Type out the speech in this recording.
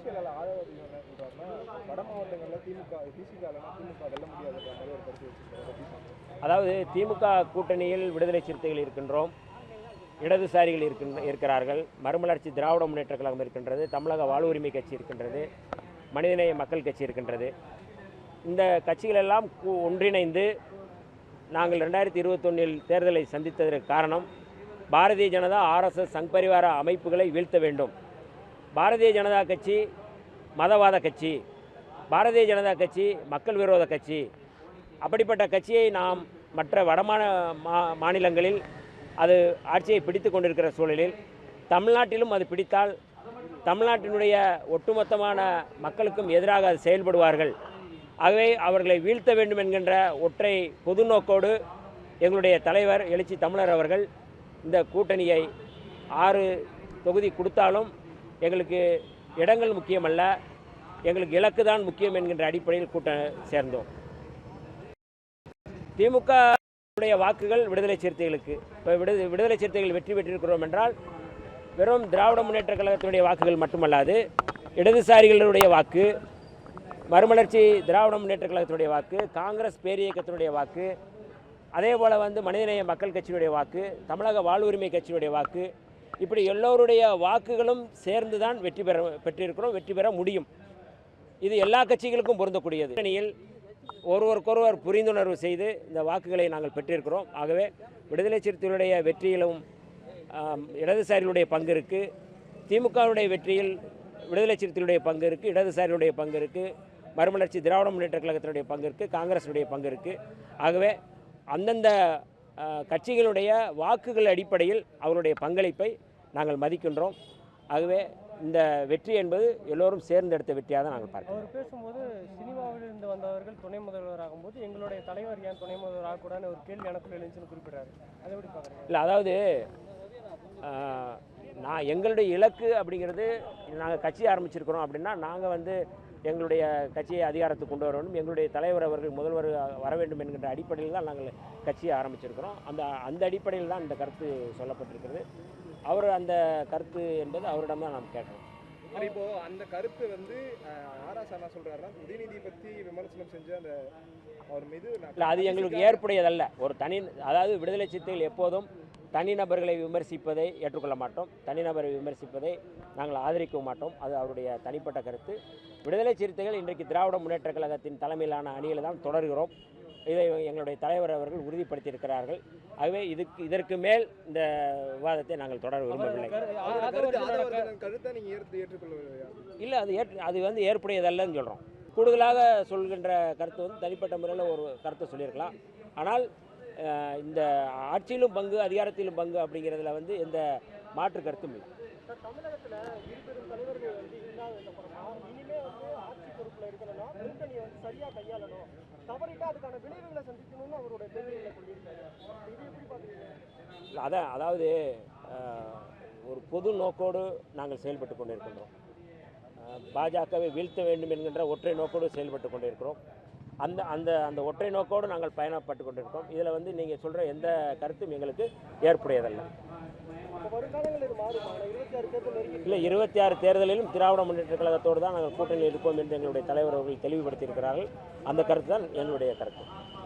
செயலாளர் ஆதரவு என்ன சொல்றாருன்னா, வட மாவட்டங்களில் திமுக வெல்ல முடியாதுன்ற மாதிரி ஒரு கருத்து வச்சிருக்காரு. அதாவது திமுக கூட்டணியில் விடுதலை சிறுத்தைகள் இருக்கின்றோம், இடதுசாரிகள் இருக்கிறார்கள், மறுமலர்ச்சி திராவிட முன்னேற்ற கழகம் இருக்கின்றது, தமிழக வாழ்வுரிமை கட்சி இருக்கின்றது, மனிதநேய மக்கள் கட்சி இருக்கின்றது. இந்த கட்சிகள் எல்லாம் ஒன்றிணைந்து நாங்கள் 2021 தேர்தலை சந்தித்ததற்கு காரணம் பாரதிய ஜனதா ஆர்எஸ்எஸ் சங் பரிவார அமைப்புகளை வீழ்த்த வேண்டும். பாரதிய ஜனதா கட்சி மதவாத கட்சி, பாரதிய ஜனதா கட்சி மக்கள் விரோத கட்சி. அப்படிப்பட்ட கட்சியை நாம் மற்ற மாநிலங்களில் அது ஆட்சியை பிடித்து கொண்டிருக்கிற சூழலில் தமிழ்நாட்டிலும் அது பிடித்தால் தமிழ்நாட்டினுடைய ஒட்டுமொத்தமான மக்களுக்கும் எதிராக அது செயல்படுவார்கள். ஆகவே அவர்களை வீழ்த்த வேண்டும் என்கின்ற ஒற்றை பொது நோக்கோடு எங்களுடைய தலைவர் எழுச்சி தமிழர் அவர்கள் இந்த கூட்டணியை 6 தொகுதி கொடுத்தாலும் எங்களுக்கு இடங்கள் முக்கியமல்ல, எங்களுக்கு இலக்கு தான் முக்கியம் என்கின்ற அடிப்படையில் சேர்ந்தோம். திமுக வாக்குகள் விடுதலை சிறுத்தைகளுக்கு. இப்போ விடுதலை சிறுத்தைகள் வெற்றி பெற்றிருக்கிறோம் என்றால் வெறும் திராவிட முன்னேற்ற கழகத்தினுடைய வாக்குகள் மட்டுமல்லாது, இடதுசாரிகளுடைய வாக்கு, மறுமலர்ச்சி திராவிட முன்னேற்ற கழகத்தினுடைய வாக்கு, காங்கிரஸ் பேரியக்கத்தினுடைய வாக்கு, அதே போல் மனிதநேய மக்கள் கட்சியினுடைய வாக்கு, தமிழக வாழ்வுரிமை கட்சியினுடைய வாக்கு, இப்படி எல்லோருடைய வாக்குகளும் சேர்ந்து தான் பெற்றிருக்கிறோம், வெற்றி பெற முடியும். இது எல்லா கட்சிகளுக்கும் பொருந்தக்கூடியது. கூட்டணியில் ஒருவருக்கொருவர் புரிந்துணர்வு செய்து இந்த வாக்குகளை நாங்கள் பெற்றிருக்கிறோம். ஆகவே விடுதலை சிறுத்தைகளுடைய வெற்றியிலும் இடதுசாரிகளுடைய பங்கு இருக்குது, திமுகவுடைய வெற்றியில் விடுதலை சிறுத்தைகளுடைய பங்கு இருக்குது, இடதுசாரிகளுடைய பங்கு இருக்குது, மறுமலர்ச்சி திராவிட முன்னேற்ற கழகத்தினுடைய பங்கு இருக்குது, காங்கிரஸுடைய பங்கு இருக்குது. ஆகவே அந்தந்த கட்சிகளுடைய வாக்குகள் அடிப்படையில் அவருடைய பங்களிப்பை நாங்கள் மதிக்கின்றோம். ஆகவே இந்த வெற்றி என்பது எல்லோரும் சேர்ந்தெடுத்த வெற்றியாக தான் நாங்கள் பார்க்கிறோம். அவர் பேசும்போது சினிமாவிலிருந்து வந்தவர்கள் துணை முதல்வர் ஆகும்போது எங்களுடைய தலைவர் ஏன் துணை முதல்வர் ஆகக்கூடாதுன்னு ஒரு கேள்வி எனக்குள்ள எழுந்துச்சுன்னு குறிப்பிட்றாரு. அதை எப்படி பார்க்குறீங்க? இல்லை, அதாவது எங்களுடைய இலக்கு அப்படிங்கிறது, நாங்கள் கட்சி ஆரம்பிச்சிருக்கிறோம் அப்படின்னா நாங்கள் எங்களுடைய கட்சியை அதிகாரத்துக்கு கொண்டு வர வேண்டும், எங்களுடைய தலைவர் அவர்கள் முதல்வர் வர வேண்டும் என்கின்ற அடிப்படையில் தான் நாங்கள் கட்சியை ஆரம்பிச்சிருக்கிறோம். அந்த அடிப்படையில் தான் இந்த கருத்து சொல்லப்பட்டிருக்கிறது. அவர் அந்த கருத்து என்பது அவரிடம் தான் நாம் கேட்கணும். இப்போ அந்த கருத்து ஆர்எஸ் என்ன சொல்றாருன்னா, உதயநிதி பற்றி விமர்சனம் செஞ்சு அந்த அவர் மீது இல்லை, அது எங்களுக்கு ஏற்புடையதல்ல. அதாவது விடுதலை சிறுத்தைகள் எப்போதும் தனிநபர்களை விமர்சிப்பதை ஏற்றுக்கொள்ள மாட்டோம், தனிநபரை விமர்சிப்பதை நாங்கள் ஆதரிக்க மாட்டோம். அது அவருடைய தனிப்பட்ட கருத்து. விடுதலை சிறுத்தைகள் இன்றைக்கு திராவிட முன்னேற்ற கழகத்தின் தலைமையிலான அணியில் தான் தொடர்கிறோம். இதை எங்களுடைய தலைவர் அவர்கள் உறுதிப்படுத்தியிருக்கிறார்கள். ஆகவே இதற்கு மேல் இந்த விவாதத்தை நாங்கள் தொடர விரும்பவில்லை. இல்லை, அது ஏற்புடையதல்லன்னு சொல்கிறோம். கூடுதலாக சொல்கின்ற கருத்து தனிப்பட்ட முறையில் ஒரு கருத்தை சொல்லியிருக்கலாம். ஆனால் இந்த ஆட்சியிலும் பங்கு அதிகாரத்திலும் பங்கு அப்படிங்கிறதுல எந்த மாற்று கருத்தும் இல்லை. தமிழகத்தில் இருபெரும் தலைவர்கள் இனிமே ஆட்சி பொறுப்பில் இருக்கணும்னா கூட்டணியை சரியாக கையாளணும், தவறிட்டா அதுக்கான விளைவுகளை சந்திக்கணும்னு அவருடைய தேவைகளை சொல்லியிருக்காரு. இது எப்படி பார்க்குறீங்க? அதாவது ஒரு பொது நோக்கோடு நாங்கள் செயல்பட்டு கொண்டிருக்கின்றோம். பாஜகவை வீழ்த்த வேண்டும் என்கின்ற ஒற்றை நோக்கோடு செயல்பட்டு கொண்டிருக்கிறோம். அந்த ஒற்றை நோக்கோடு நாங்கள் பயணப்பட்டு கொண்டிருக்கோம். இதில் நீங்கள் சொல்கிற எந்த கருத்தும் எங்களுக்கு ஏற்புடையதல்ல. இல்லை, 26 தேர்தலிலும் திராவிட முன்னேற்ற கழகத்தோடு தான் நாங்கள் கூட்டணியில் இருப்போம் என்று எங்களுடைய தலைவர் அவர்கள் தெளிவுபடுத்தியிருக்கிறார்கள். அந்த கருத்து தான் என்னுடைய கருத்து.